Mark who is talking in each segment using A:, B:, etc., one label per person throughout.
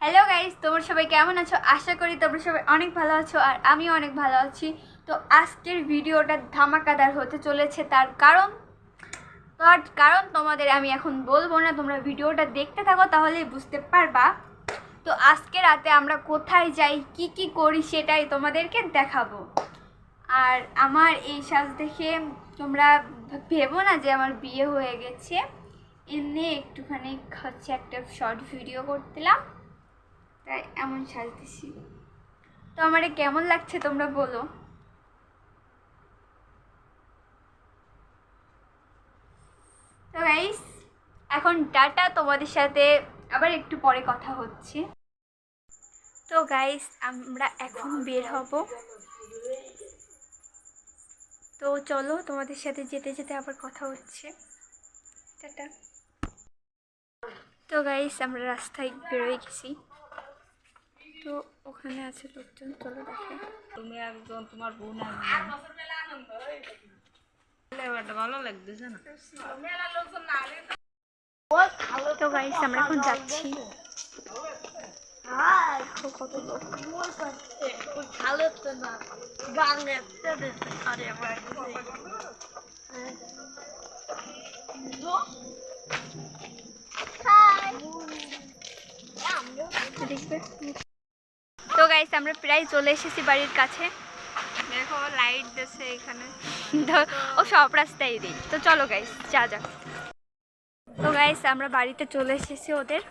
A: Hello guys, তোমরা সবাই কেমন আছো? আশা করি তোমরা সবাই অনেক ভালো আছো আর আমিও অনেক ভালো আছি। তো আজকের ভিডিওটা ধামাকাদার হতে চলেছে, তার কারণ তোমাদের আমি এখন বলবো না, তোমরা ভিডিওটা দেখতে থাকো তাহলেই বুঝতে পারবা। তো আজকে রাতে আমরা কোথায় যাই, কি কি করি সেটাই তোমাদেরকে দেখাবো। আর আমার এই সাজ দেখে তোমরা ভেবো না যে আমার বিয়ে হয়ে গেছে, এমনি একটুখানি হচ্ছে একটা শর্ট ভিডিও করছিলাম, তাই এমন সাজতেছি। তো আমার কেমন লাগছে তোমরা বলো। তো গাইস এখন টাটা, তোমাদের সাথে আবার একটু পরে কথা হচ্ছে। তো গাইস আমরা এখন বের হব, তো চলো তোমাদের সাথে যেতে যেতে আবার কথা হচ্ছে। টাটা। তো গাইস আমরা রাস্তায় বেরোয় গেছি, তো ওখানে আছে লোকজন, চলো দেখে।
B: তুমি একজন, তোমার বোন ভালো লাগতেছে না।
A: তো গাইস আমরা এখন যাচ্ছি। কত লোক।
B: ভালো তো না গানে
A: তো গাইস আমরা প্রায় চলে এসেছি বাড়ির কাছে।
B: দেখো লাইট দিচ্ছে এখানে,
A: ও সব রাস্তায় দিই। তো চলো গাইস যা। তো গাইস আমরা বাড়িতে চলে এসেছি ওদের।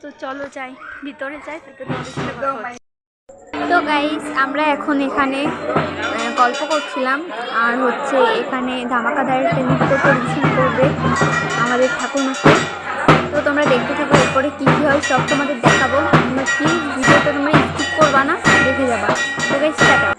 A: তো চলো যাই, ভিতরে যাই। তো গাইস আমরা এখন এখানে গল্প করছিলাম, আর হচ্ছে এখানে ধামাকাদার নৃত্য পরিবেশন করবে আমাদের ঠাকুরমশাই। তো তোমরা দেখতে থাকো, এরপরে কী কী হয় সব তোমাদের দেখাবো। তোমরা প্লিজ ভিডিওটা তোমরা স্কিপ করবা না, দেখে যাবা। তো গাইস টাটা।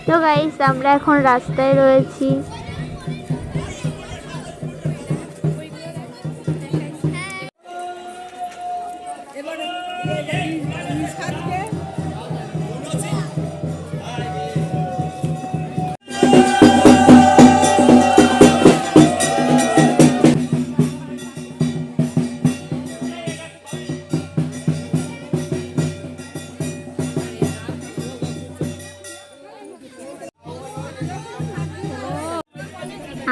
A: তো গাইস আমরা এখন রাস্তায় রয়েছি।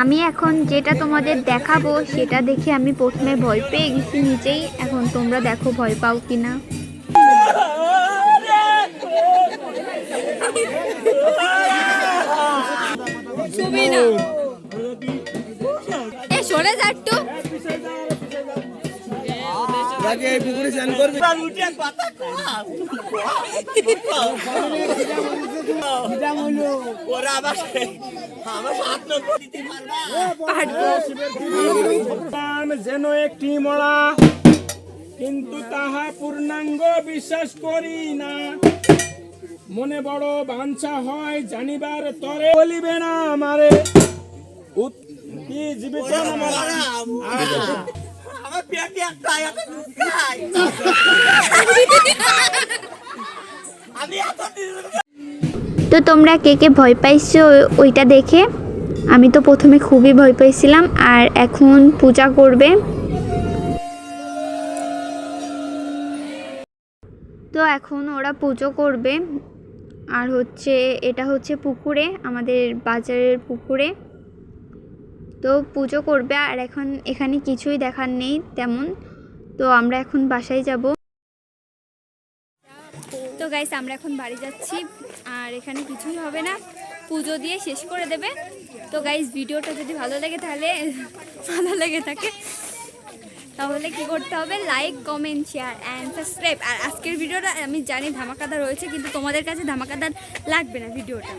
A: আমি এখন যেটা তোমাদের দেখাবো সেটা দেখে আমি প্রথমে ভয় পেয়ে গেছি নিজেই। এখন তোমরা দেখো ভয় পাও কিনা। সরে যা একটু।
C: যেন একটি মরা, কিন্তু তাহা পূর্ণাঙ্গ বিশ্বাস করি না। মনে বড় বাঞ্ছা হয় জানিবার তরে, বলিবে না আমারে জীবিত
A: তো তোমরা কে কে ভয় পাইছো ওইটা দেখে? আমি তো প্রথমে খুবই ভয় পাইছিলাম। আর এখন পূজা করবে, তো এখন ওরা পুজো করবে। আর হচ্ছে এটা হচ্ছে পুকুরে, আমাদের বাজারের পুকুরে তো পুজো করবে। আর এখন এখানে কিছুই দেখার নেই তেমন, তো আমরা এখন বাসায় যাব। তো গাইস আমরা এখন বাড়ি যাচ্ছি, আর এখানে কিছুই হবে না, পুজো দিয়ে শেষ করে দেবে। তো গাইস ভিডিওটা যদি ভালো লাগে তাহলে কি করতে হবে, like comment share and subscribe. আর আজকের ভিডিওটা আমি জানি ধামাকাদার রয়েছে, কিন্তু তোমাদের কাছে ধামাকাদার লাগবে না ভিডিওটা।